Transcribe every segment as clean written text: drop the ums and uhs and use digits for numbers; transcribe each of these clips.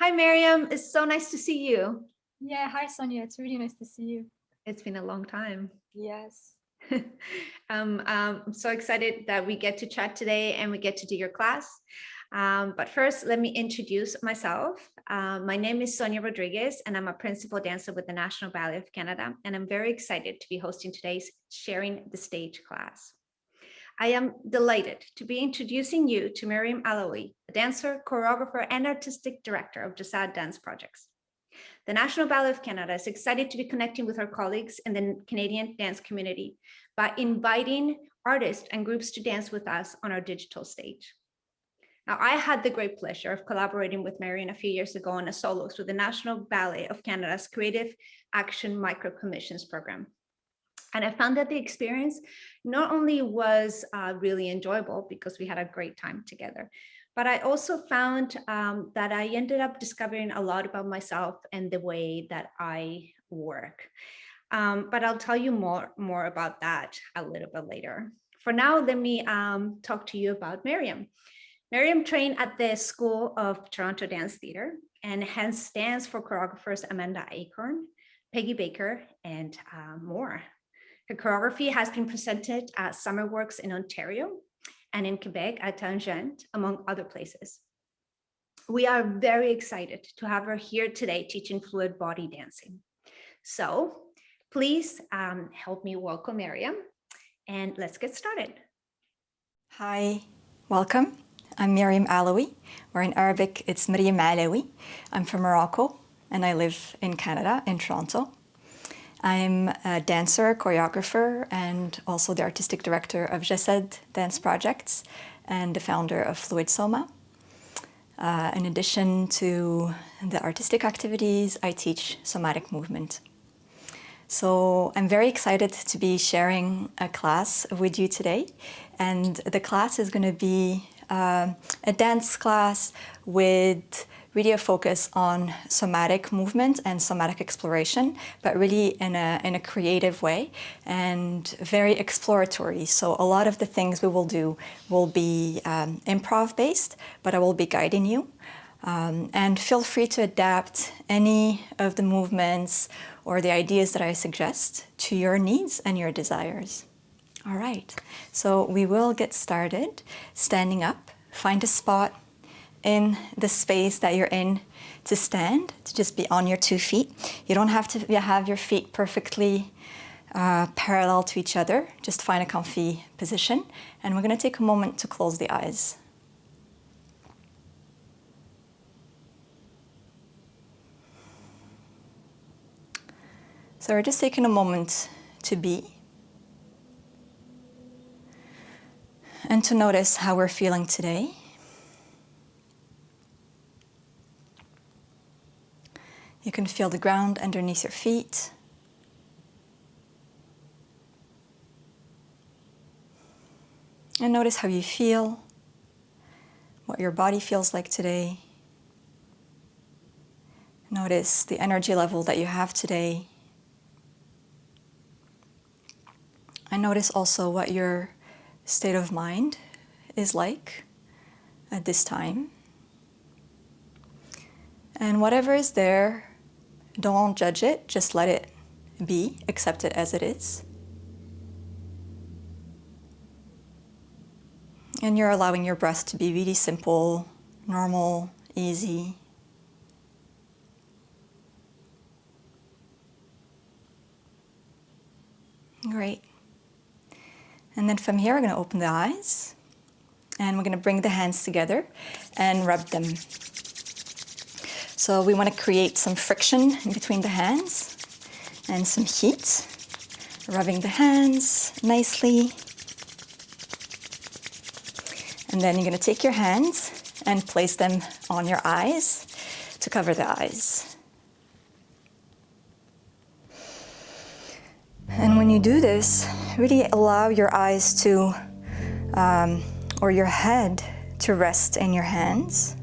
Hi, Meryem. It's so nice to see you. Yeah, hi Sonia. It's really nice to see you. It's been a long time. Yes. I'm so excited that we get to chat today and we get to do your class. But first, let me introduce myself. My name is Sonia Rodriguez, and I'm a principal dancer with the National Ballet of Canada. And I'm very excited to be hosting today's Sharing the Stage class. I am delighted to be introducing you to Meryem Alaoui, a dancer, choreographer, and artistic director of Jasad dance projects. The National Ballet of Canada is excited to be connecting with our colleagues in the Canadian dance community by inviting artists and groups to dance with us on our digital stage. Now, I had the great pleasure of collaborating with Meryem a few years ago on a solo through the National Ballet of Canada's Creative Action Micro Commissions program. And I found that the experience not only was really enjoyable because we had a great time together, but I also found that I ended up discovering a lot about myself and the way that I work. But I'll tell you more about that a little bit later. For now, let me talk to you about Meryem. Meryem trained at the School of Toronto Dance Theatre and hence danced for choreographers Amanda Acorn, Peggy Baker, and more. Her choreography has been presented at Summer Works in Ontario and in Quebec at Tangent, among other places. We are very excited to have her here today teaching fluid body dancing. So please help me welcome Meryem, and let's get started. Hi, welcome. I'm Meryem Alaoui, or in Arabic, it's Meryem Alaoui. I'm from Morocco, and I live in Canada, in Toronto. I'm a dancer, choreographer, and also the artistic director of Jasad dance projects and the founder of Fluid Soma. In addition to the artistic activities, I teach somatic movement. So I'm very excited to be sharing a class with you today. And the class is going to be a dance class with really a focus on somatic movement and somatic exploration, but really in a creative way and very exploratory. So a lot of the things we will do will be improv-based, but I will be guiding you. And feel free to adapt any of the movements or the ideas that I suggest to your needs and your desires. All right, so we will get started standing up. Find a spot in the space that you're in to stand, to just be on your 2 feet. You don't have to have your feet perfectly parallel to each other. Just find a comfy position. And we're going to take a moment to close the eyes. So we're just taking a moment to be and to notice how we're feeling today. You can feel the ground underneath your feet. And notice how you feel, what your body feels like today. Notice the energy level that you have today. And notice also what your state of mind is like at this time. And whatever is there, don't judge it, just let it be, accept it as it is. And you're allowing your breath to be really simple, normal, easy. Great. And then from here, we're going to open the eyes. And we're going to bring the hands together and rub them. So we want to create some friction in between the hands and some heat. Rubbing the hands nicely. And then you're going to take your hands and place them on your eyes to cover the eyes. And when you do this, really allow your eyes to, or your head to rest in your hands.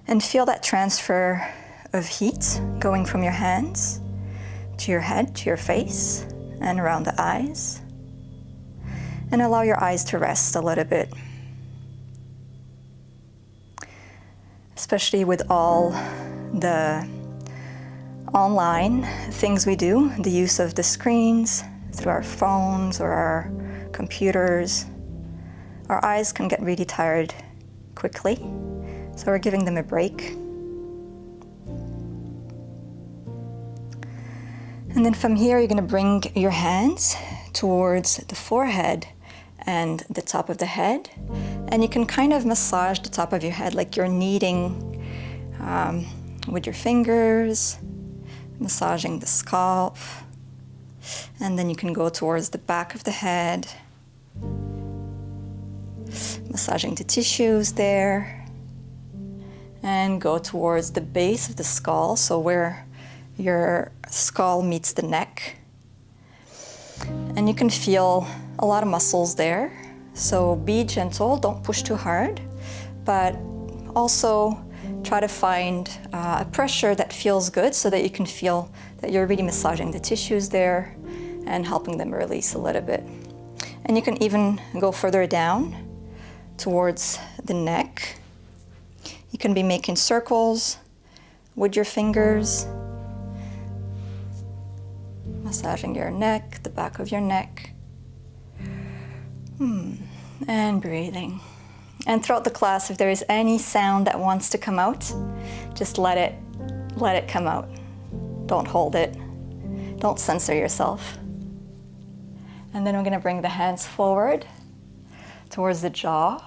And feel that transfer of heat going from your hands to your head, to your face, and around the eyes. And allow your eyes to rest a little bit. especially with all the online things we do, the use of the screens through our phones or our computers. Our eyes can get really tired quickly, so we're giving them a break. And then from here, you're going to bring your hands towards the forehead and the top of the head. And you can kind of massage the top of your head like you're kneading with your fingers, massaging the scalp. And then you can go towards the back of the head, massaging the tissues there. And go towards the base of the skull, so where your skull meets the neck. And you can feel a lot of muscles there. So be gentle, don't push too hard, but also try to find a pressure that feels good so that you can feel that you're really massaging the tissues there and helping them release a little bit. And you can even go further down towards the neck. You can be making circles with your fingers, massaging your neck, the back of your neck, and breathing. And throughout the class, if there is any sound that wants to come out, just let it come out. Don't hold it. Don't censor yourself. And then we're going to bring the hands forward towards the jaw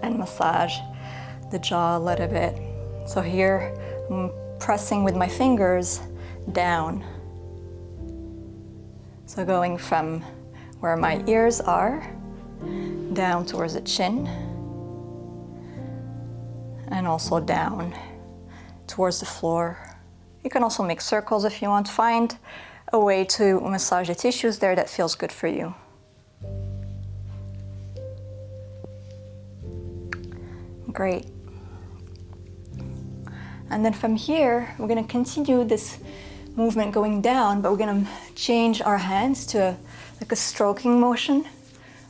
and massage the jaw a little bit. So here, I'm pressing with my fingers down. So going from where my ears are, down towards the chin, and also down towards the floor. You can also make circles if you want. Find a way to massage the tissues there that feels good for you. Great. And then from here, we're going to continue this movement going down, but we're going to change our hands to like a stroking motion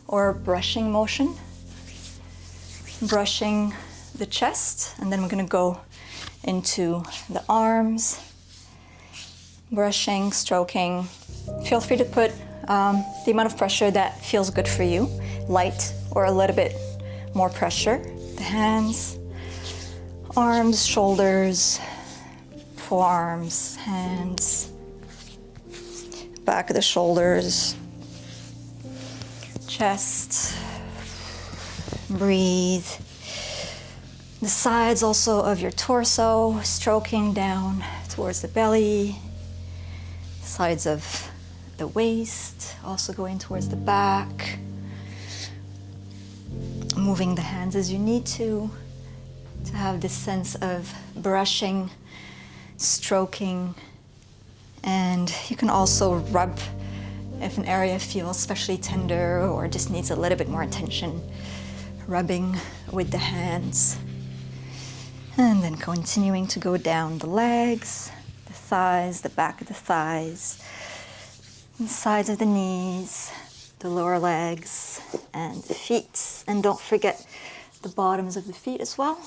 or brushing motion. Brushing the chest, and then we're going to go into the arms. Brushing, stroking. Feel free to put the amount of pressure that feels good for you, light or a little bit more pressure. The hands, arms, shoulders, forearms, hands, back of the shoulders, chest, breathe. The sides also of your torso, stroking down towards the belly, sides of the waist, also going towards the back, moving the hands as you need to have this sense of brushing, stroking, and you can also rub if an area feels especially tender or just needs a little bit more attention, rubbing with the hands. And then continuing to go down the legs, the thighs, the back of the thighs, the sides of the knees, the lower legs, and the feet. And don't forget the bottoms of the feet as well.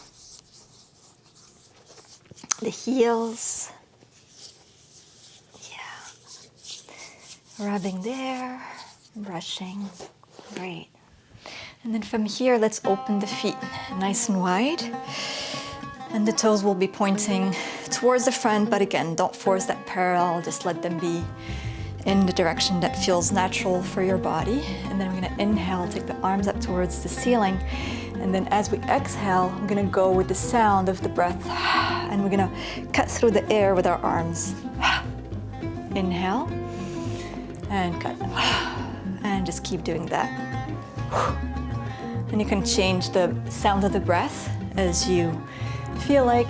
The heels. Yeah. Rubbing there, brushing. Great. And then from here, let's open the feet nice and wide. And the toes will be pointing towards the front, but again, don't force that parallel, just let them be in the direction that feels natural for your body. And then we're gonna inhale, take the arms up towards the ceiling. And then as we exhale, I'm gonna go with the sound of the breath. And we're gonna cut through the air with our arms. Inhale, and cut. And just keep doing that. And you can change the sound of the breath as you feel like,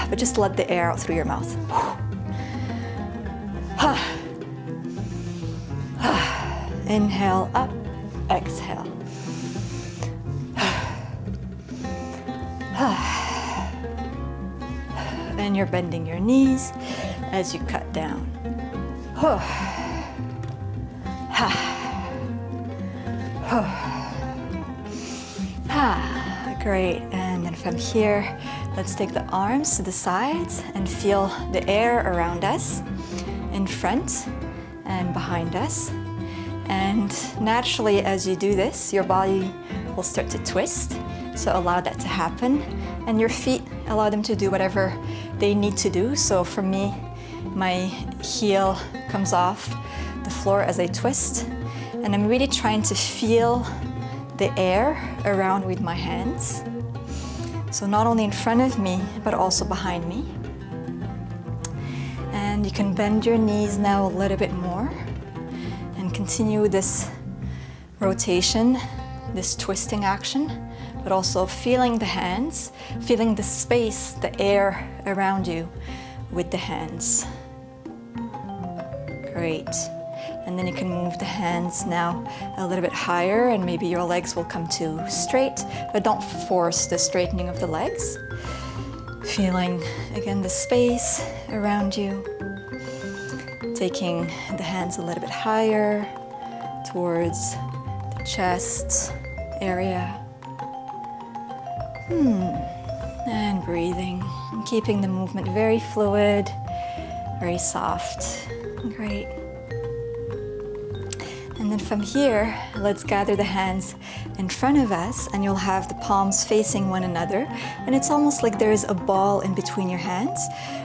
but just let the air out through your mouth. Inhale up, exhale. And you're bending your knees as you cut down. Great, and then from here, let's take the arms to the sides and feel the air around us, in front and behind us. And naturally, as you do this, your body will start to twist. So allow that to happen. And your feet, allow them to do whatever they need to do. So for me, my heel comes off the floor as I twist. And I'm really trying to feel the air around with my hands. So not only in front of me, but also behind me. And you can bend your knees now a little bit more and continue this rotation, this twisting action, but also feeling the hands, feeling the space, the air around you with the hands. Great. And then you can move the hands now a little bit higher, and maybe your legs will come to straight, but don't force the straightening of the legs. Feeling again the space around you. Taking the hands a little bit higher towards the chest area. And breathing, and keeping the movement very fluid, very soft. Great. And then from here, let's gather the hands in front of us, and you'll have the palms facing one another. And it's almost like there is a ball in between your hands.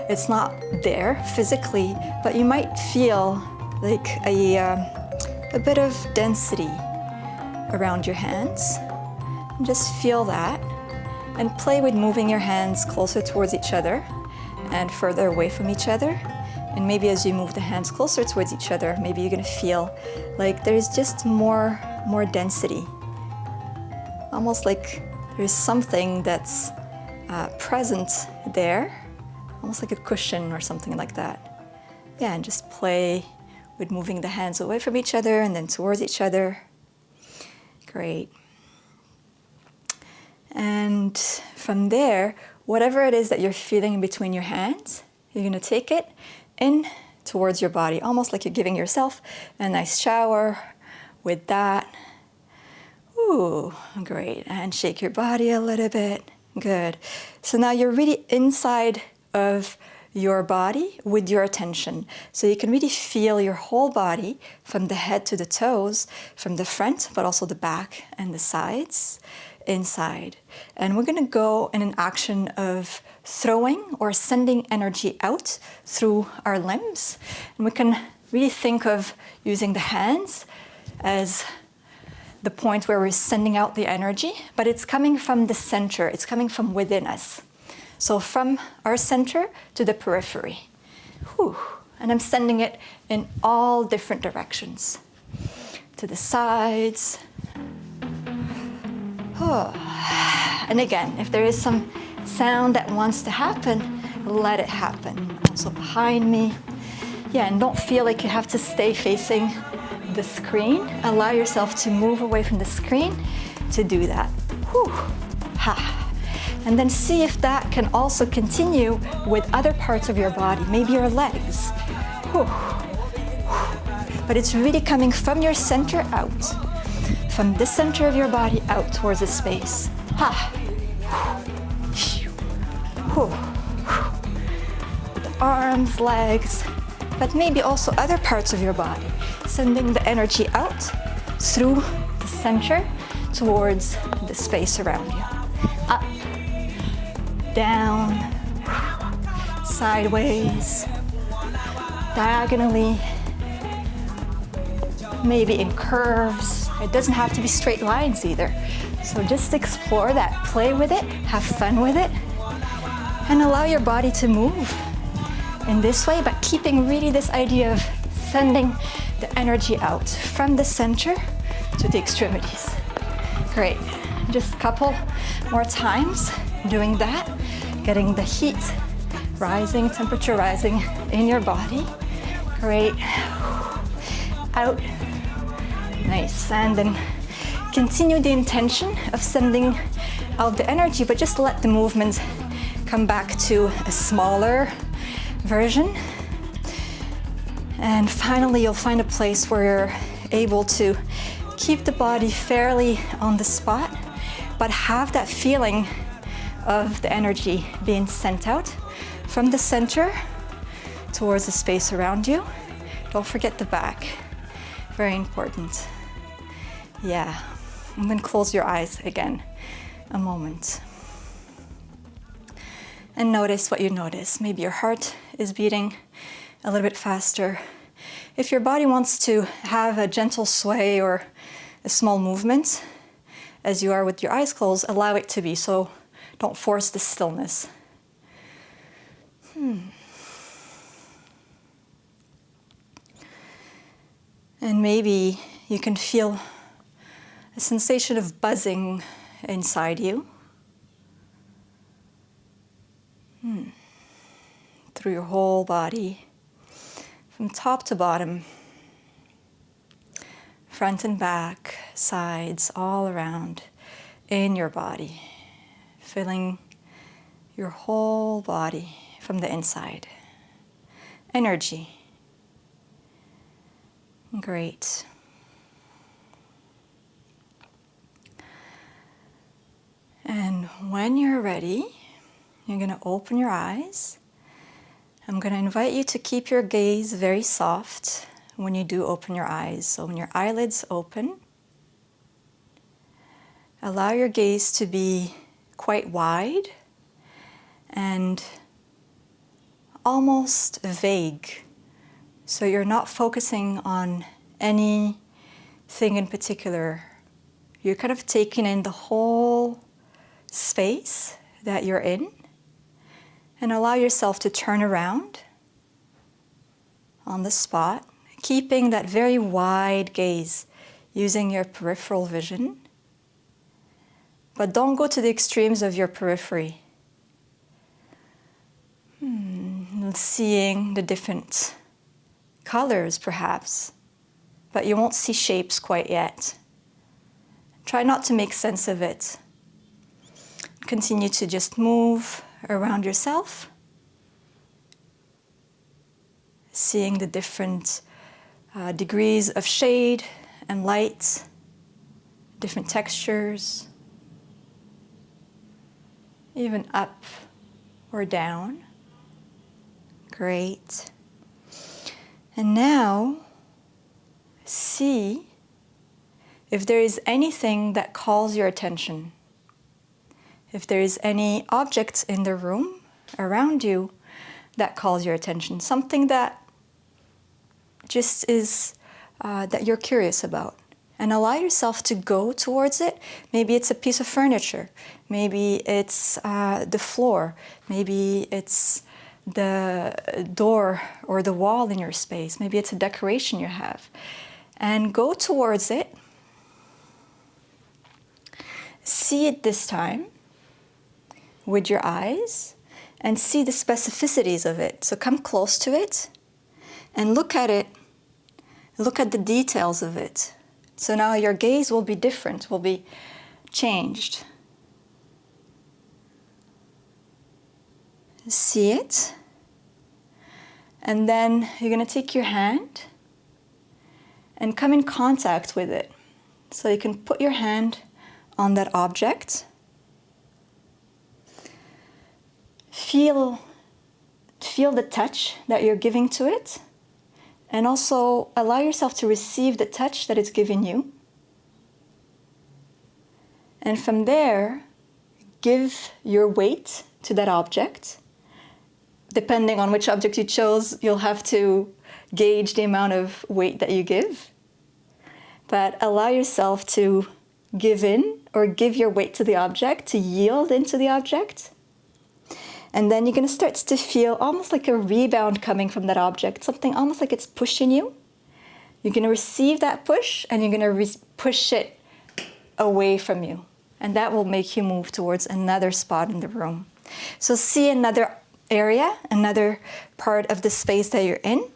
It's not there physically, but you might feel like a bit of density around your hands. And just feel that, and play with moving your hands closer towards each other and further away from each other. And maybe as you move the hands closer towards each other, maybe you're gonna feel like there's just more density. Almost like there's something that's present there, almost like a cushion or something like that. Yeah, and just play with moving the hands away from each other and then towards each other. Great. And from there, whatever it is that you're feeling in between your hands, you're gonna take it in towards your body, almost like you're giving yourself a nice shower with that. Ooh, great. And shake your body a little bit. Good. So now you're really inside of your body with your attention. So you can really feel your whole body from the head to the toes, from the front, but also the back and the sides, inside. And we're gonna go in an action of throwing or sending energy out through our limbs. And we can really think of using the hands as the point where we're sending out the energy, but it's coming from the center, it's coming from within us. So from our center to the periphery. Whew. And I'm sending it in all different directions. To the sides. Oh. And again, if there is some sound that wants to happen, let it happen. Also behind me. Yeah, and don't feel like you have to stay facing the screen. Allow yourself to move away from the screen to do that. Whew. Ha. And then see if that can also continue with other parts of your body, maybe your legs. Whew. But it's really coming from your center out, from the center of your body out towards the space. Ha. With the arms, legs, but maybe also other parts of your body, sending the energy out through the center towards the space around you. Up, down, sideways, diagonally, maybe in curves. It doesn't have to be straight lines either. So just explore that, play with it, have fun with it, and allow your body to move in this way, but keeping really this idea of sending the energy out from the center to the extremities. Great. Just a couple more times doing that, getting the heat rising, temperature rising in your body. Great. Out. Nice. And then continue the intention of sending out the energy, but just let the movement come back to a smaller version. And finally, you'll find a place where you're able to keep the body fairly on the spot, but have that feeling of the energy being sent out from the center towards the space around you. Don't forget the back. Very important. Yeah. And then close your eyes again. A moment. And notice what you notice. Maybe your heart is beating a little bit faster. If your body wants to have a gentle sway or a small movement, as you are with your eyes closed, allow it to be. So don't force the stillness. And maybe you can feel a sensation of buzzing inside you. Through your whole body, from top to bottom, front and back, sides, all around in your body, filling your whole body from the inside. Energy. Great. And when you're ready, you're going to open your eyes. I'm going to invite you to keep your gaze very soft when you do open your eyes. So when your eyelids open, allow your gaze to be quite wide and almost vague. So you're not focusing on anything in particular. You're kind of taking in the whole space that you're in. And allow yourself to turn around on the spot, keeping that very wide gaze, using your peripheral vision. But don't go to the extremes of your periphery. Seeing the different colors, perhaps, but you won't see shapes quite yet. Try not to make sense of it. Continue to just move around yourself, seeing the different degrees of shade and light, different textures, even up or down. Great. And now, see if there is anything that calls your attention. If there is any object in the room around you that calls your attention, something that just is, that you're curious about. And allow yourself to go towards it. Maybe it's a piece of furniture. Maybe it's the floor. Maybe it's the door or the wall in your space. Maybe it's a decoration you have. And go towards it. See it this time with your eyes and see the specificities of it. So come close to it and look at it. Look at the details of it. So now your gaze will be different, will be changed. See it. And then you're going to take your hand and come in contact with it. So you can put your hand on that object. Feel the touch that you're giving to it, and also allow yourself to receive the touch that it's giving you. And from there, give your weight to that object. Depending on which object you chose, you'll have to gauge the amount of weight that you give. But allow yourself to give in or give your weight to the object, to yield into the object. And then you're going to start to feel almost like a rebound coming from that object, something almost like it's pushing you. You're going to receive that push and you're going to push it away from you. And that will make you move towards another spot in the room. So see another area, another part of the space that you're in,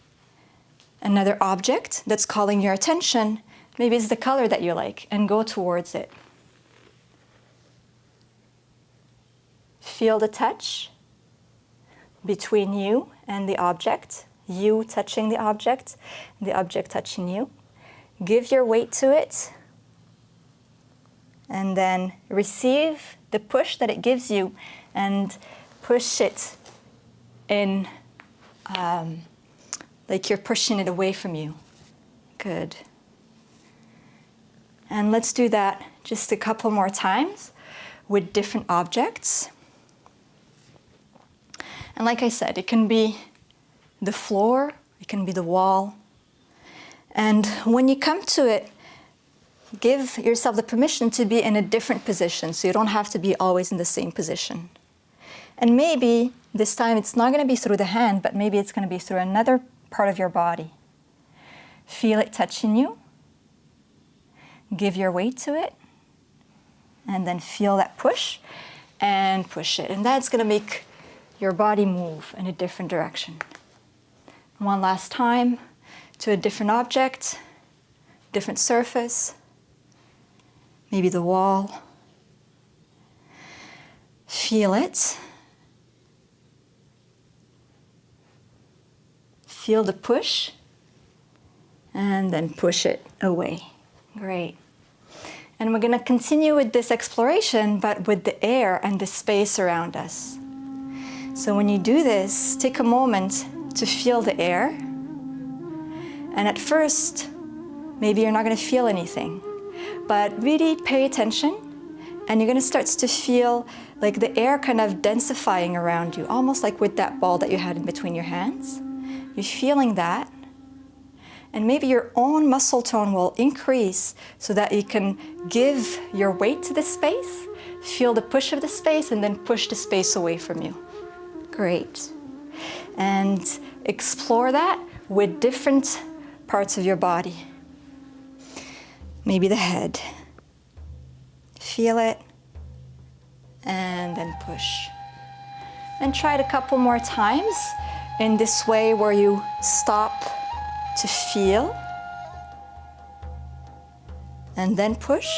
another object that's calling your attention. Maybe it's the color that you like, and go towards it. Feel the touch between you and the object, you touching the object touching you. Give your weight to it, and then receive the push that it gives you and push it in, like you're pushing it away from you. Good. And let's do that just a couple more times with different objects. And like I said, it can be the floor, it can be the wall. And when you come to it, give yourself the permission to be in a different position, so you don't have to be always in the same position. And maybe this time it's not going to be through the hand, but maybe it's going to be through another part of your body. Feel it touching you. Give your weight to it. And then feel that push and push it. And that's going to make your body move in a different direction. One last time to a different object, different surface, maybe the wall. Feel it. Feel the push, and then push it away. Great. And we're going to continue with this exploration, but with the air and the space around us. So when you do this, take a moment to feel the air. And at first, maybe you're not going to feel anything, but really pay attention, and you're going to start to feel like the air kind of densifying around you, almost like with that ball that you had in between your hands. You're feeling that. And maybe your own muscle tone will increase so that you can give your weight to the space, feel the push of the space, and then push the space away from you. Great. And explore that with different parts of your body. Maybe the head. Feel it, and then push. And try it a couple more times in this way where you stop to feel and then push.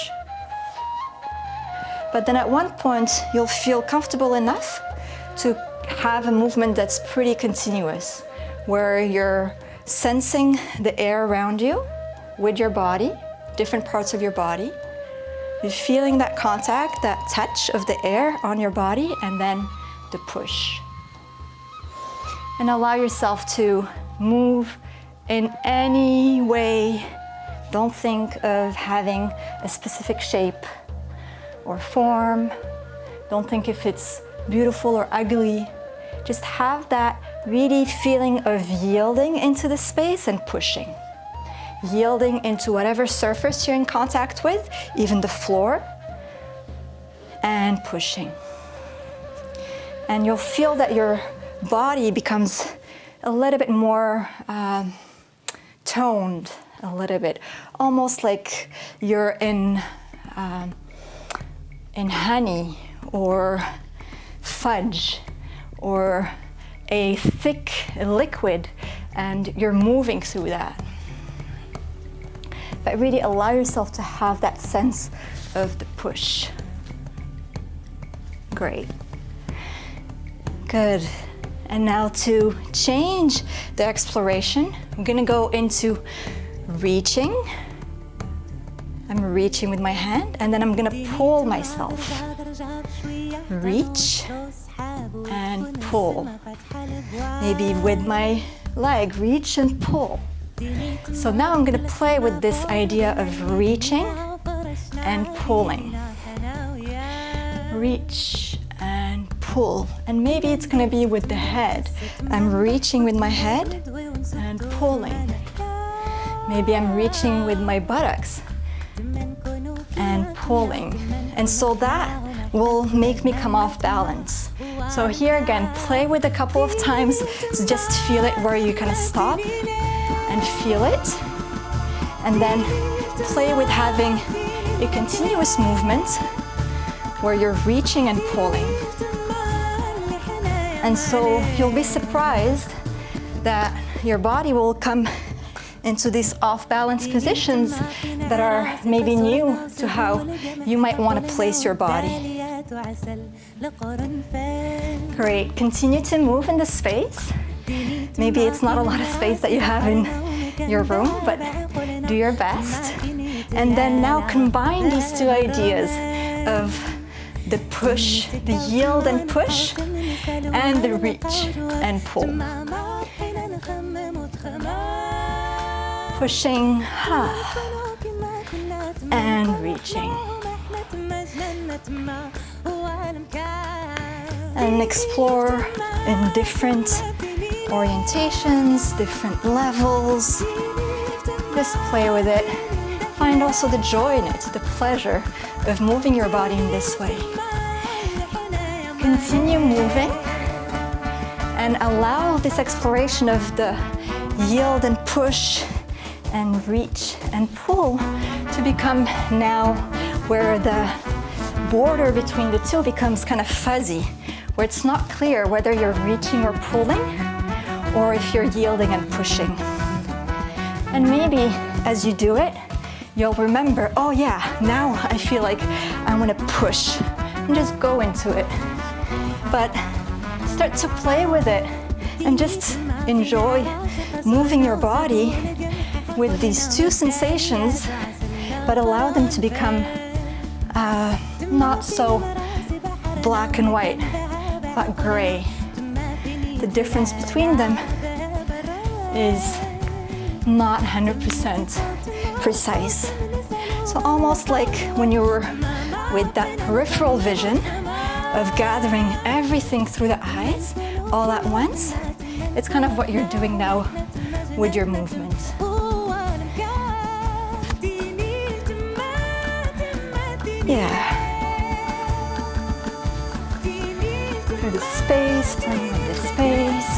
But then at one point you'll feel comfortable enough to have a movement that's pretty continuous, where you're sensing the air around you with your body, different parts of your body. You're feeling that contact, that touch of the air on your body, and then the push. And allow yourself to move in any way. Don't think of having a specific shape or form. Don't think if it's beautiful or ugly. Just have that really feeling of yielding into the space and pushing. Yielding into whatever surface you're in contact with, even the floor, and pushing. And you'll feel that your body becomes a little bit more toned, a little bit, almost like you're in honey or fudge or a thick liquid, and you're moving through that. But really allow yourself to have that sense of the push. Great. Good. And now to change the exploration, I'm going to go into reaching. I'm reaching with my hand, and then I'm going to pull myself. Reach and pull. Maybe with my leg, reach and pull. So now I'm going to play with this idea of reaching and pulling. Reach and pull. And maybe it's going to be with the head. I'm reaching with my head and pulling. Maybe I'm reaching with my buttocks and pulling. And so that will make me come off balance. So here again, play with a couple of times. So just feel it where you kind of stop and feel it. And then play with having a continuous movement where you're reaching and pulling. And so you'll be surprised that your body will come into these off-balance positions that are maybe new to how you might want to place your body. Great. Continue to move in the space. Maybe it's not a lot of space that you have in your room, but do your best. And then now combine these two ideas of the push, the yield and push, and the reach and pull. Pushing, and reaching. And explore in different orientations, different levels. Just play with it. Find also the joy in it, the pleasure of moving your body in this way. Continue moving and allow this exploration of the yield and push and reach and pull to become now where the border between the two becomes kind of fuzzy, where it's not clear whether you're reaching or pulling or if you're yielding and pushing. And maybe as you do it, you'll remember, oh yeah, now I feel like I want to push, and just go into it. But start to play with it and just enjoy moving your body with these two sensations, but allow them to become not so black and white, but gray. The difference between them is not 100% precise. So almost like when you were with that peripheral vision of gathering everything through the eyes all at once, it's kind of what you're doing now with your movement. Yeah. Through the space, playing with the space.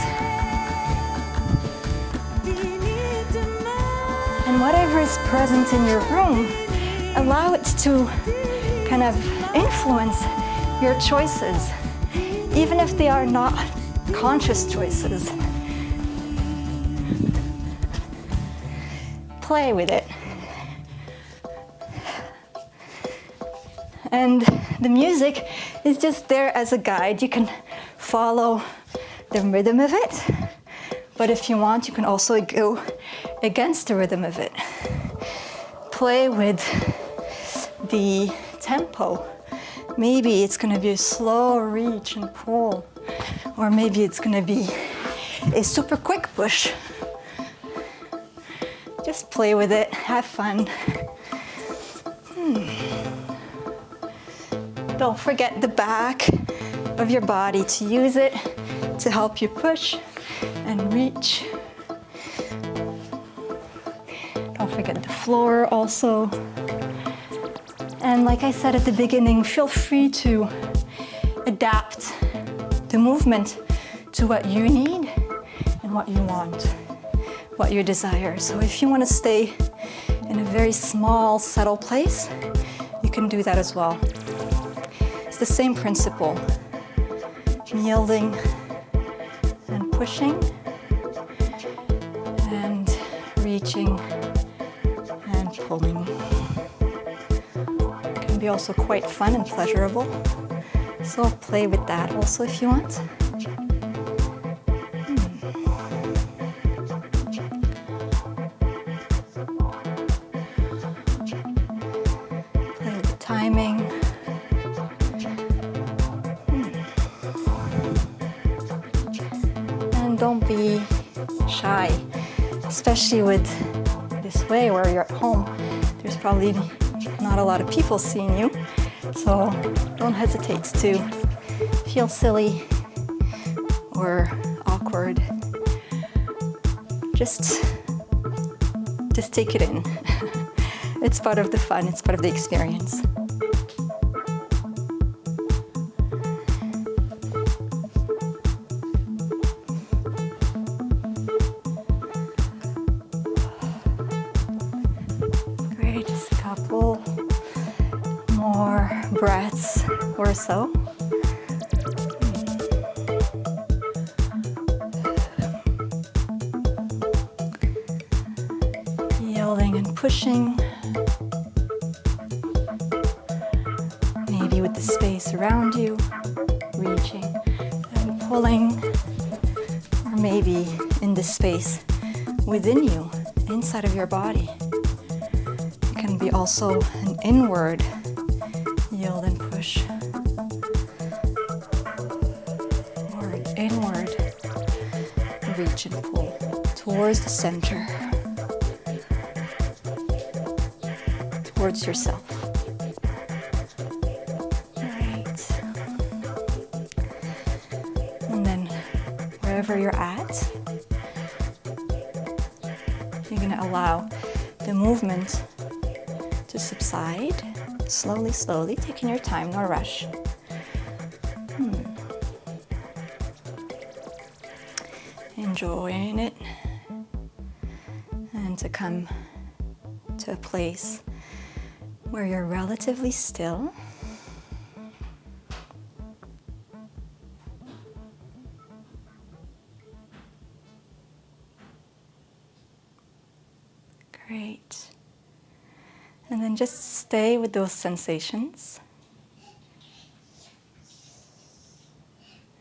And whatever is present in your room, allow it to kind of influence your choices, even if they are not conscious choices. Play with it. And the music is just there as a guide. You can follow the rhythm of it, but if you want, you can also go against the rhythm of it. Play with the tempo. Maybe it's going to be a slow reach and pull, or maybe it's going to be a super quick push. Just play with it, have fun. Don't forget the back of your body, to use it to help you push and reach. Don't forget the floor also. And like I said at the beginning, feel free to adapt the movement to what you need and what you want, what you desire. So if you want to stay in a very small, subtle place, you can do that as well. It's the same principle, yielding and pushing and reaching and pulling. It can be also quite fun and pleasurable, so play with that also if you want. Play with the timing. Don't be shy, especially with this way where you're at home. There's probably not a lot of people seeing you, so don't hesitate to feel silly or awkward. Just take it in. It's part of the fun, it's part of the experience. Breaths or so. Yielding and pushing. Maybe with the space around you, reaching and pulling, or maybe in the space within you, inside of your body. It can be also an inward yield and push. inward. Reach and pull towards the center, towards yourself. Right. And then wherever you're at, you're going to allow the movement to subside slowly, slowly, taking your time, no rush. Enjoying it, and to come to a place where you're relatively still. Great. And then just stay with those sensations.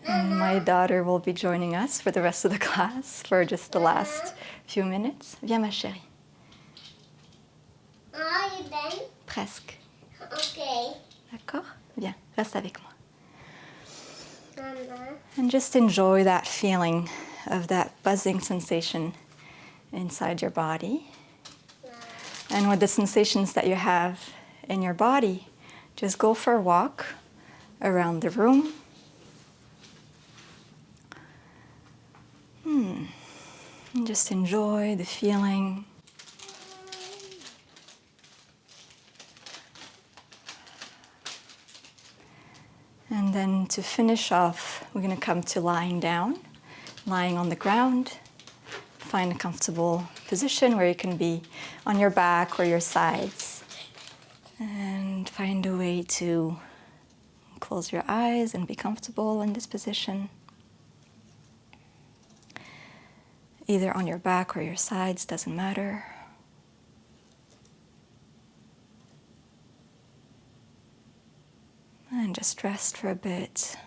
And my daughter will be joining us for the rest of the class for just the last few minutes. Viens, ma chérie. Are you done? Presque. Okay. D'accord? Viens, reste avec moi. Mama. And just enjoy that feeling of that buzzing sensation inside your body. And with the sensations that you have in your body, just go for a walk around the room. And just enjoy the feeling. And then to finish off, we're going to come to lying down, lying on the ground. Find a comfortable position where you can be on your back or your sides. And find a way to close your eyes and be comfortable in this position. Either on your back or your sides, doesn't matter. And just rest for a bit.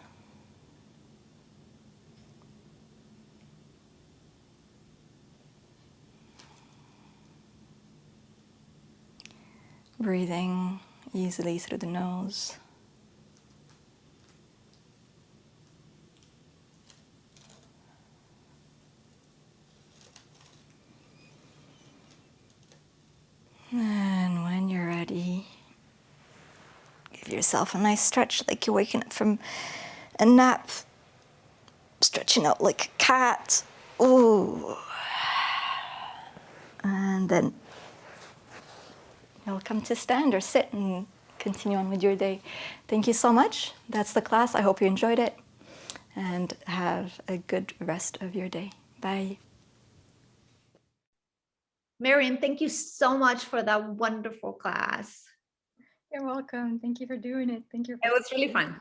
Breathing easily through the nose. And when you're ready, give yourself a nice stretch like you're waking up from a nap. Stretching out like a cat. Ooh. And then you'll come to stand or sit and continue on with your day. Thank you so much. That's the class. I hope you enjoyed it. And have a good rest of your day. Bye. Meryem, thank you so much for that wonderful class. You're welcome. Thank you for doing it. Thank you. It was really fun.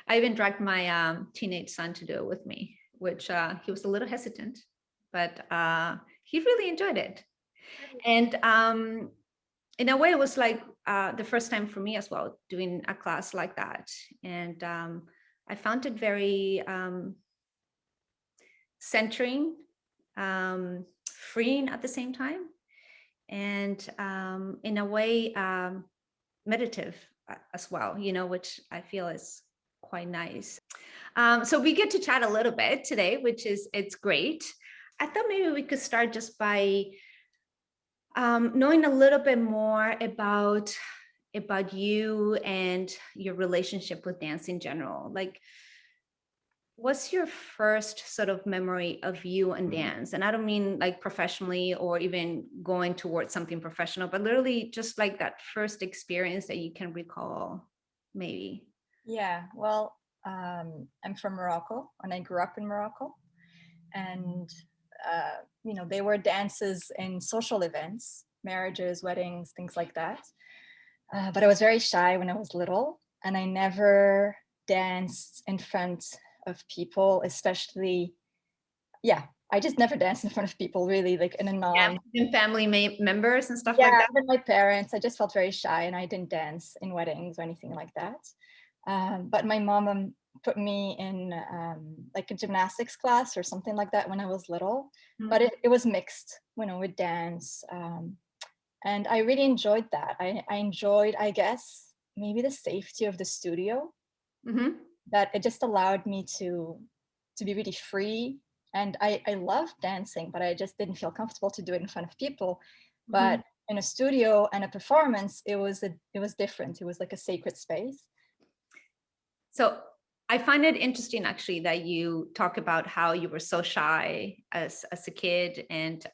I even dragged my teenage son to do it with me, which he was a little hesitant, but he really enjoyed it. And in a way, it was like the first time for me as well, doing a class like that. And I found it very centering, freeing at the same time, and in a way, meditative as well, you know, which I feel is quite nice. So we get to chat a little bit today, it's great. I thought maybe we could start just by knowing a little bit more about you and your relationship with dance in general. Like, what's your first sort of memory of you and dance? And I don't mean like professionally or even going towards something professional, but literally just like that first experience that you can recall, maybe. Yeah, well, I'm from Morocco, and I grew up in Morocco. And, you know, they were dances in social events, marriages, weddings, things like that. But I was very shy when I was little, and I never danced in front of people, especially, I just never danced in front of people, really, like in a non... and family members and stuff like that. Even my parents, I just felt very shy, and I didn't dance in weddings or anything like that. But my mom put me in like a gymnastics class or something like that when I was little, but it was mixed, you know, with dance. And I really enjoyed that. I enjoyed, I guess, maybe the safety of the studio, that it just allowed me to to be really free. And I love dancing, but I just didn't feel comfortable to do it in front of people. But in a studio and a performance, it was different. It was like a sacred space. So I find it interesting, actually, that you talk about how you were so shy as a kid, and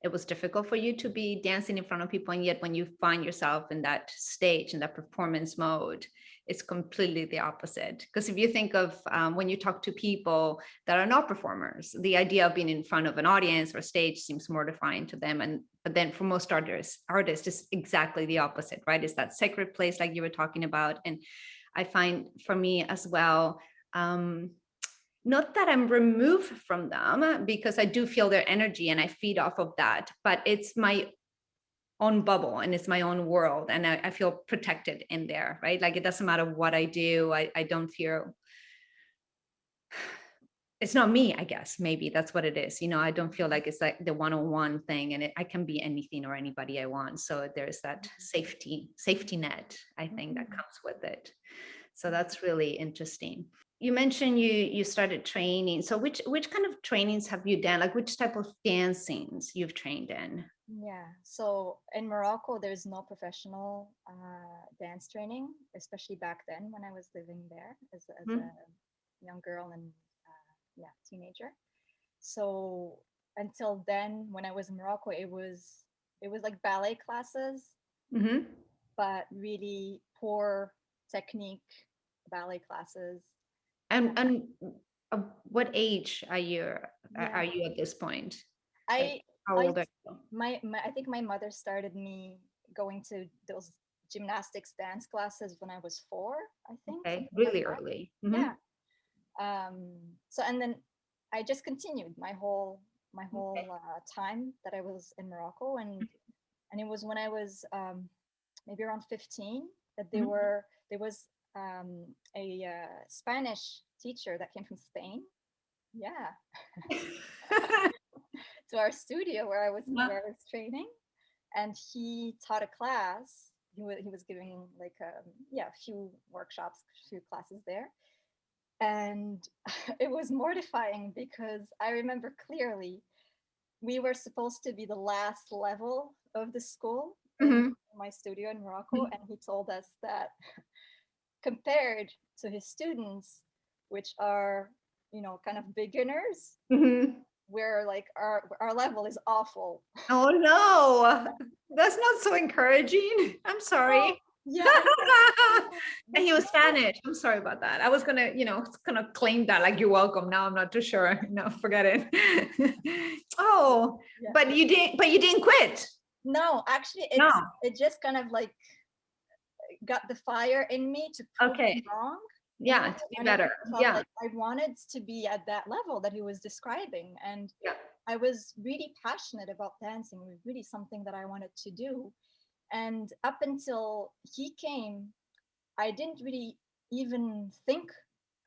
it was difficult for you to be dancing in front of people. And yet when you find yourself in that stage, in that performance mode, it's completely the opposite. Because if you think of when you talk to people that are not performers, the idea of being in front of an audience or stage seems mortifying to them. But then for most artists, it's exactly the opposite, right? It's that sacred place like you were talking about. And I find for me as well, not that I'm removed from them, because I do feel their energy and I feed off of that, but it's my own bubble and it's my own world, and I feel protected in there, right? Like it doesn't matter what I do, I don't feel, it's not me, I guess. Maybe that's what it is. I don't feel like it's like the one-on-one thing, and I can be anything or anybody I want. So there's that safety net, I think, that comes with it. So that's really interesting. You mentioned you started training. So which kind of trainings have you done? Like which type of dancings you've trained in? Yeah, so in Morocco, there's no professional dance training, especially back then when I was living there as a young girl and teenager. So until then, when I was in Morocco, it was like ballet classes, but really poor technique ballet classes. And what age are you at this point? How old are you? I think my mother started me going to those gymnastics dance classes when I was 4, I think. Okay, really early. Yeah. So and then I just continued my whole time that I was in Morocco, and it was when I was maybe around 15 that there was a Spanish teacher that came from Spain. Yeah. To our studio where I was training, and he taught a class. He was giving like a few workshops, a few classes there, and it was mortifying because I remember clearly we were supposed to be the last level of the school in my studio in Morocco, and he told us that compared to his students, which are kind of beginners, where like our level is awful. Oh no, that's not so encouraging. I'm sorry. Oh, yeah. And he was Spanish. I'm sorry about that. I was gonna, claim that like you're welcome. Now I'm not too sure. No, forget it. Oh, yeah. But you didn't quit. No, actually, it just kind of like got the fire in me to prove him wrong. Yeah, to be better. Yeah, like I wanted to be at that level that he was describing, and I was really passionate about dancing. It was really something that I wanted to do, and up until he came, I didn't really even think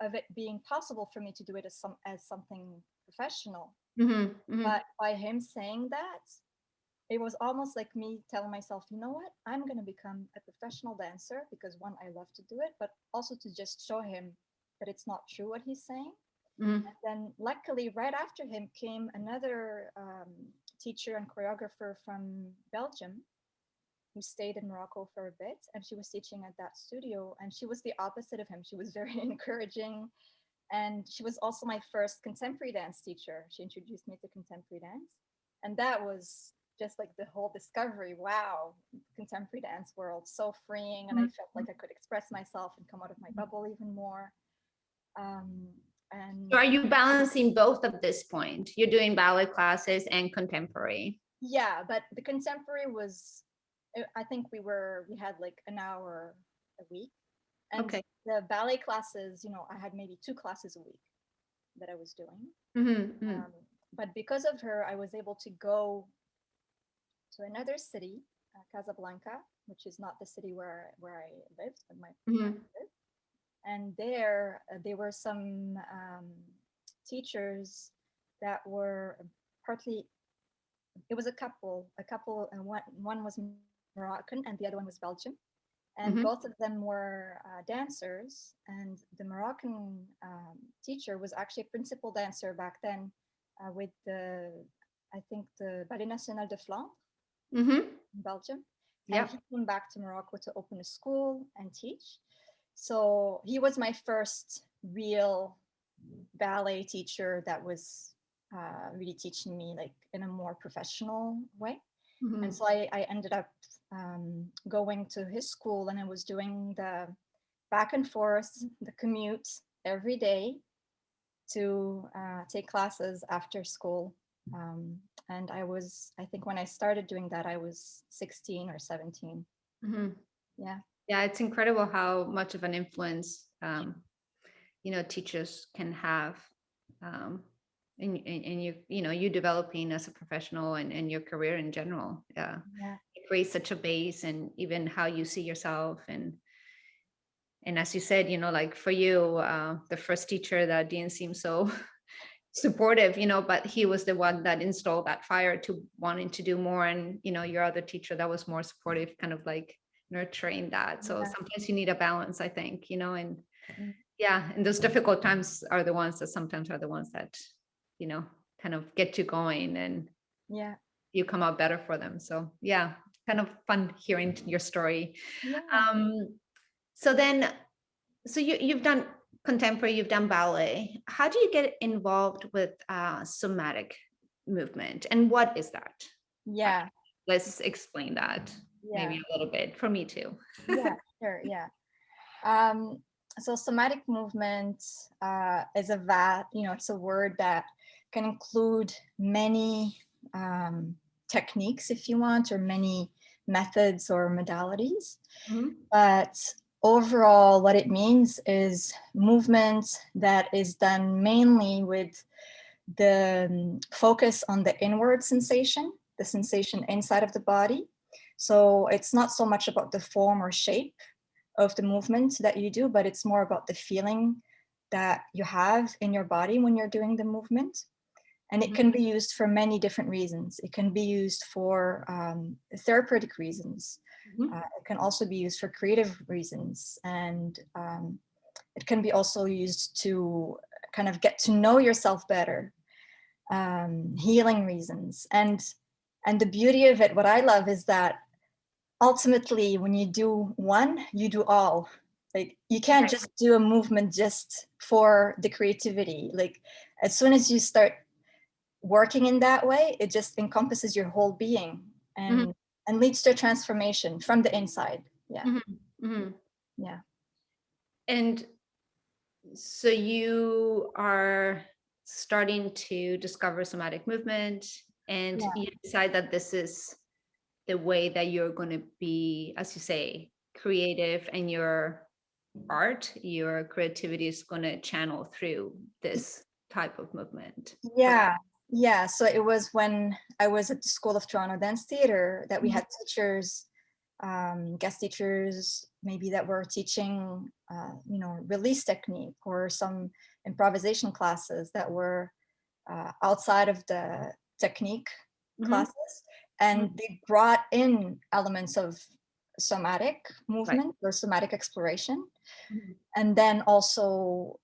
of it being possible for me to do it as something professional. But by him saying that, it was almost like me telling myself, you know what, I'm going to become a professional dancer because one, I love to do it, but also to just show him that it's not true what he's saying. And then luckily, right after him came another teacher and choreographer from Belgium who stayed in Morocco for a bit, and she was teaching at that studio, and she was the opposite of him. She was very encouraging, and she was also my first contemporary dance teacher. She introduced me to contemporary dance, and that was just like the whole discovery. Wow, contemporary dance world, so freeing, and I felt like I could express myself and come out of my bubble even more. And so are you balancing both at this point? You're doing ballet classes and contemporary? Yeah, but the contemporary was, I think we had like an hour a week, and the ballet classes, I had maybe 2 classes a week that I was doing. But because of her, I was able to go to another city, Casablanca, which is not the city where I lived, but my parents lived. And there were some teachers that were partly, it was a couple, and one was Moroccan and the other one was Belgian. And Mhm. both of them were dancers. And the Moroccan teacher was actually a principal dancer back then with I think the Ballet National de Flandre Mhm. in Belgium. And Yep. he came back to Morocco to open a school and teach. So he was my first real ballet teacher that was really teaching me like in a more professional way. Mhm. And so I ended up going to his school, and I was doing the back and forth, the commute every day to take classes after school. And I think when I started doing that, I was 16 or 17. Mhm. Yeah. Yeah, it's incredible how much of an influence teachers can have in you developing as a professional and your career in general. Yeah, Yeah. it creates such a base, and even how you see yourself. And as you said, like for you, the first teacher that didn't seem so supportive, but he was the one that installed that fire to wanting to do more. And your other teacher that was more supportive, kind of like nurturing that. So Yeah. sometimes you need a balance, I think, and Mm. yeah, and those difficult times are the ones that sometimes are the ones that kind of get you going, and Yeah. you come out better for them. So yeah, kind of fun hearing your story. Yeah. um so you've done contemporary, you've done ballet. How do you get involved with somatic movement, and what is that? Yeah. Let's explain that Yeah. maybe a little bit for me too. Yeah. Sure. Yeah. Um, so somatic movement is it's a word that can include many techniques, if you want, or many methods or modalities. Mhm. But overall, what it means is movement that is done mainly with the focus on the inward sensation, the sensation inside of the body. So it's not so much about the form or shape of the movement that you do, but it's more about the feeling that you have in your body when you're doing the movement. And it Mhm. can be used for many different reasons. It can be used for therapeutic reasons. Mhm. It can also be used for creative reasons. And it can be also used to kind of get to know yourself better, healing reasons. And the beauty of it, what I love is that ultimately when you do one, you do all. Like you can't just do a movement just for the creativity. Like as soon as you start working in that way, it just encompasses your whole being Mhm. and leads to a transformation from the inside. Yeah. Mhm. Mhm. Yeah. And so you are starting to discover somatic movement, and Yeah. you decide that this is the way that you're going to be, as you say, creative, and your art, your creativity is going to channel through this type of movement. Yeah. Yeah. So it was when I was at the School of Toronto Dance Theatre that we had teachers, guest teachers, maybe that were teaching, release technique or some improvisation classes that were outside of the technique Mhm. classes. And they brought in elements of somatic Right. movement or somatic exploration. Mhm. And then also,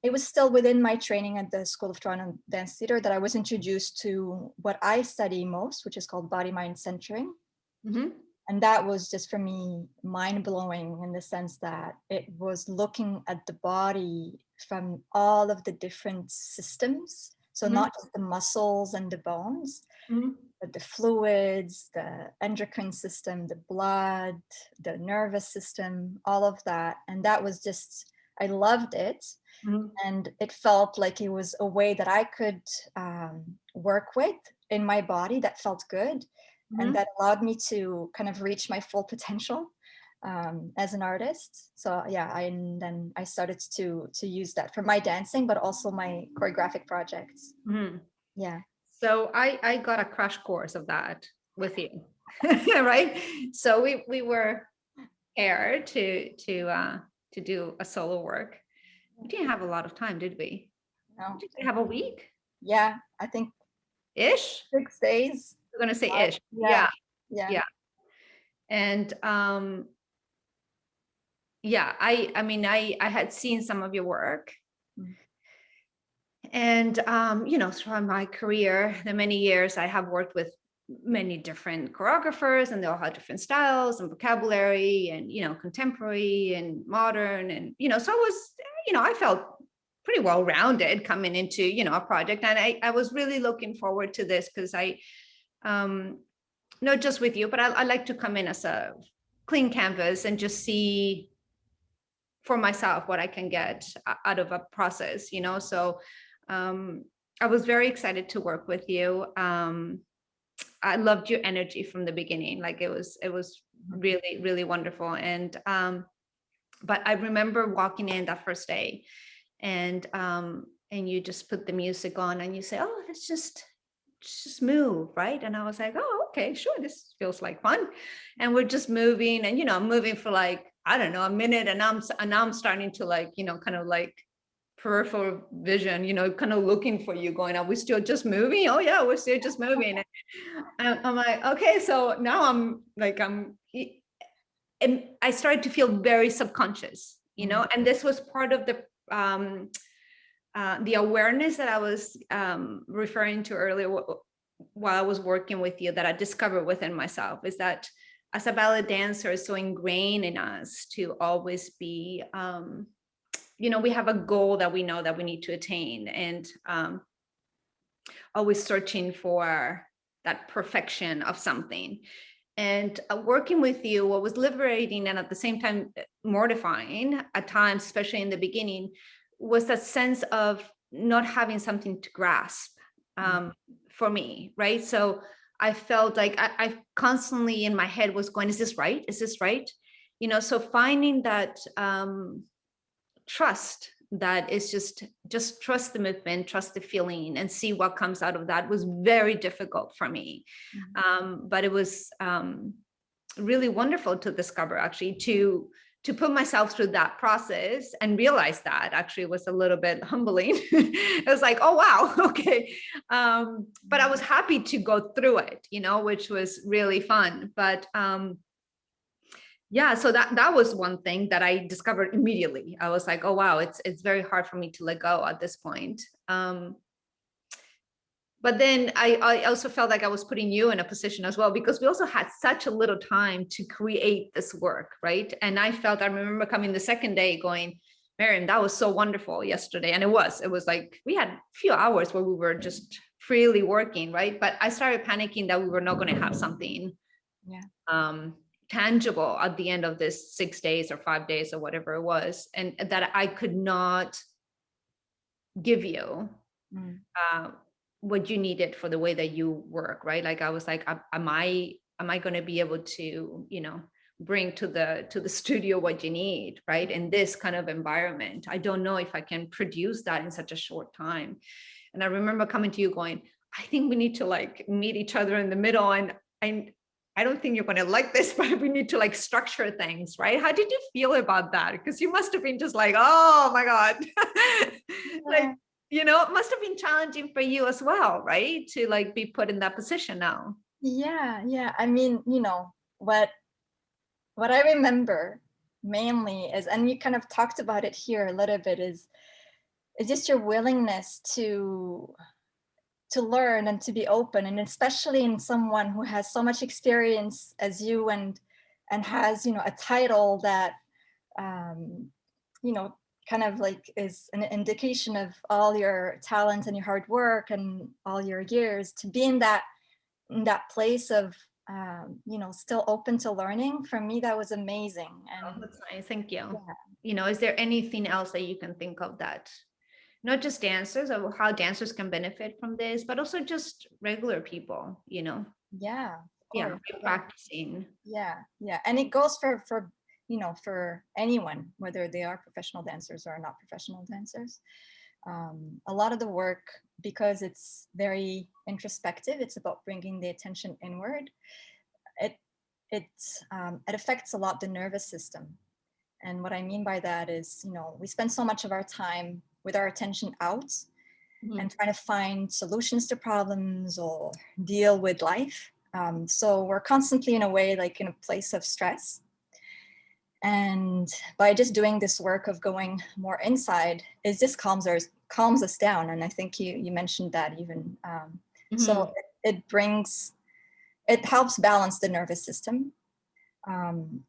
it was still within my training at the School of Toronto Dance Theatre that I was introduced to what I study most, which is called body-mind centering. Mhm. And that was just for me mind-blowing in the sense that it was looking at the body from all of the different systems. So Mhm. not just the muscles and the bones, Mhm. but the fluids, the endocrine system, the blood, the nervous system, all of that. And that was just, I loved it. Mhm. And it felt like it was a way that I could work with in my body that felt good and Mhm. that allowed me to kind of reach my full potential as an artist. So yeah, and then I started to use that for my dancing, but also my choreographic projects. Mhm. Yeah. So I got a crash course of that with you, right? So we were paired to do a solo work. We didn't have a lot of time, did we? No. Did we have a week Yeah, I think ish? 6 days. We're gonna say ish. Yeah. Yeah, Yeah. yeah. And yeah, I mean, I had seen some of your work. Mm. And, you know, throughout my career, the many years I have worked with many different choreographers, and they all have different styles and vocabulary, and, you know, contemporary and modern. And, you know, so it was, you know, I felt pretty well-rounded coming into, you know, a project. And I was really looking forward to this because not just with you, but I like to come in as a clean canvas and just see for myself what I can get out of a process, you know. So I was very excited to work with you. I loved your energy from the beginning. Like it was really, really wonderful. And but I remember walking in that first day, and you just put the music on and you say, oh, let's just move, right? And I was like, oh, okay, sure, this feels like fun. And we're just moving, and, you know, I'm moving for like, I don't know, a minute, and I'm starting to, like, you know, kind of like peripheral vision, you know, kind of looking for you, going, are we still just moving? Oh yeah, we're still just moving. And I'm like, okay, so now I'm like, and I started to feel very subconscious, you know. And this was part of the awareness that I was referring to earlier while I was working with you, that I discovered within myself, is that as a ballet dancer, it's so ingrained in us to always be, you know, we have a goal that we know that we need to attain, and always searching for that perfection of something. And working with you, what was liberating and at the same time mortifying at times, especially in the beginning, was that sense of not having something to grasp for me, right? So I felt like I constantly in my head was going, is this right? Is this right? You know, so finding that trust, that is just trust the movement, trust the feeling, and see what comes out of that, was very difficult for me. But it was really wonderful to discover, actually, to put myself through that process and realize that actually was a little bit humbling. It was like, oh, wow, okay. But I was happy to go through it, you know, which was really fun. But yeah, so that was one thing that I discovered immediately. I was like, oh, wow, it's very hard for me to let go at this point. But then I also felt like I was putting you in a position as well, because we also had such a little time to create this work, right? And I remember coming the second day going, Meryem, that was so wonderful yesterday. And it was like, we had a few hours where we were just freely working, right? But I started panicking that we were not going to have something tangible at the end of this 6 days or 5 days or whatever it was, and that I could not give you what you needed for the way that you work, right? Like I was like, am I going to be able to, you know, bring to the studio what you need, right? In this kind of environment, I don't know if I can produce that in such a short time. And I remember coming to you going, I think we need to like meet each other in the middle, and I don't think you're going to like this, but we need to like structure things, right? How did you feel about that? Because you must have been just like, oh my God. Like, you know, it must have been challenging for you as well, right? To like be put in that position now. Yeah. I mean, you know, what I remember mainly is, and you kind of talked about it here a little bit, is just your willingness to learn and to be open, and especially in someone who has so much experience as you, and has, you know, a title that you know, kind of like is an indication of all your talent and your hard work and all your years, to be in that place of you know, still open to learning. For me, that was amazing. And oh, that's nice. Thank you. You know, is there anything else that you can think of that, not just dancers, or how dancers can benefit from this, but also just regular people, you know? Practicing. Yeah. And it goes for you know, for anyone, whether they are professional dancers or not professional dancers. A lot of the work, because it's very introspective, it's about bringing the attention inward. It affects a lot the nervous system. And what I mean by that is, you know, we spend so much of our time with our attention out and trying to find solutions to problems or deal with life. So we're constantly, in a way, like in a place of stress. And by just doing this work of going more inside, it just calms us down. And I think you mentioned that even. So it helps balance the nervous system,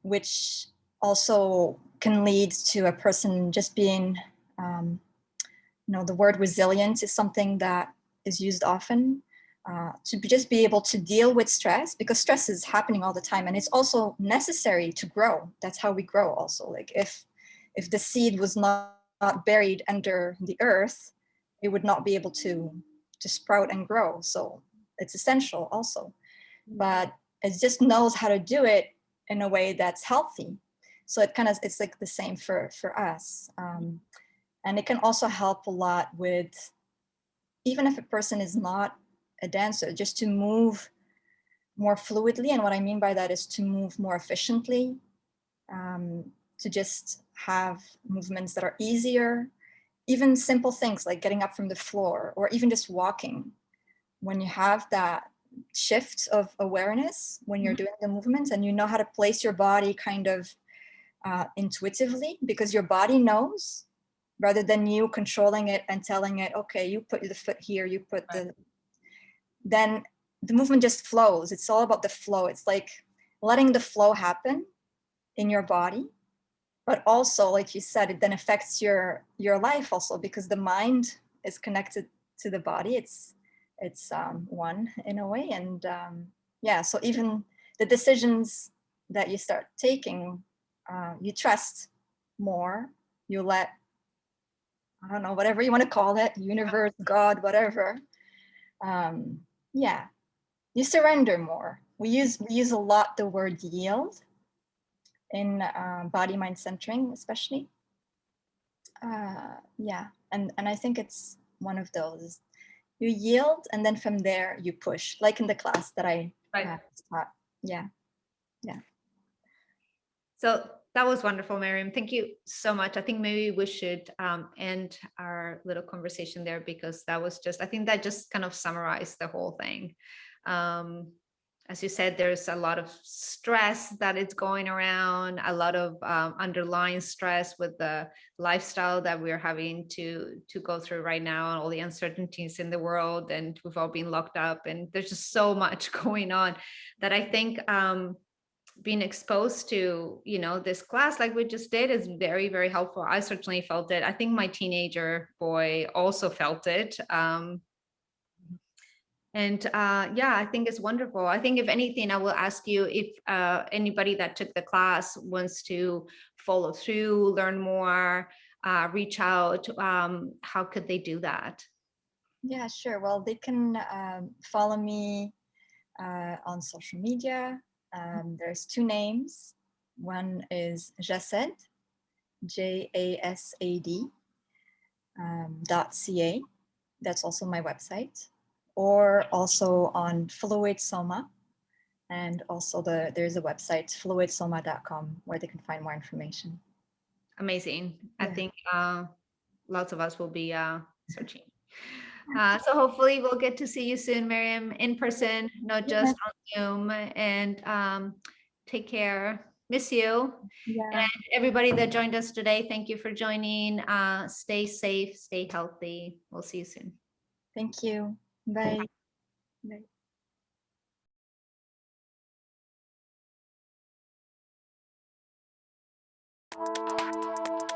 which also can lead to a person just being, the word resilient is something that is used often. Just be able to deal with stress, because stress is happening all the time, and it's also necessary to grow. That's how we grow also. Like if the seed was not buried under the earth, it would not be able to sprout and grow. So it's essential also, but it just knows how to do it in a way that's healthy. So it's like the same for us. And it can also help a lot with, even if a person is not a dancer, just to move more fluidly. And what I mean by that is to move more efficiently, to just have movements that are easier, even simple things like getting up from the floor or even just walking. When you have that shift of awareness, when you're doing the movements and you know how to place your body kind of intuitively, because your body knows, rather than you controlling it and telling it, okay, you put the foot here, you put then the movement just flows. It's all about the flow. It's like letting the flow happen in your body, but also, like you said, it then affects your life also, because the mind is connected to the body. It's one in a way. And so even the decisions that you start taking, you trust more. You let, I don't know, whatever you want to call it, universe, God, whatever. You surrender more. We use a lot the word yield in body mind centering, especially. And I think it's one of those. You yield, and then from there you push, like in the class that I taught. Yeah. So that was wonderful, Meryem. Thank you so much. I think maybe we should end our little conversation there, because that was I think that just kind of summarized the whole thing. As you said, there's a lot of stress that is going around, a lot of underlying stress with the lifestyle that we're having to go through right now, and all the uncertainties in the world, and we've all been locked up, and there's just so much going on that I think being exposed to, this class like we just did is very, very helpful. I certainly felt it. I think my teenager boy also felt it. I think it's wonderful. I think if anything, I will ask you if anybody that took the class wants to follow through, learn more, reach out, how could they do that? Yeah, sure. Well, they can follow me on social media. There's two names. One is Jasad, JASAD .ca. That's also my website. Or also on Fluid Soma. And also there's a website, fluidsoma.com, where they can find more information. Amazing. Yeah. I think lots of us will be searching. So hopefully we'll get to see you soon, Meryem, in person, not just on Zoom. And take care. Miss you. Yeah. And everybody that joined us today, thank you for joining. Stay safe, stay healthy. We'll see you soon. Thank you. Bye. Bye. Bye.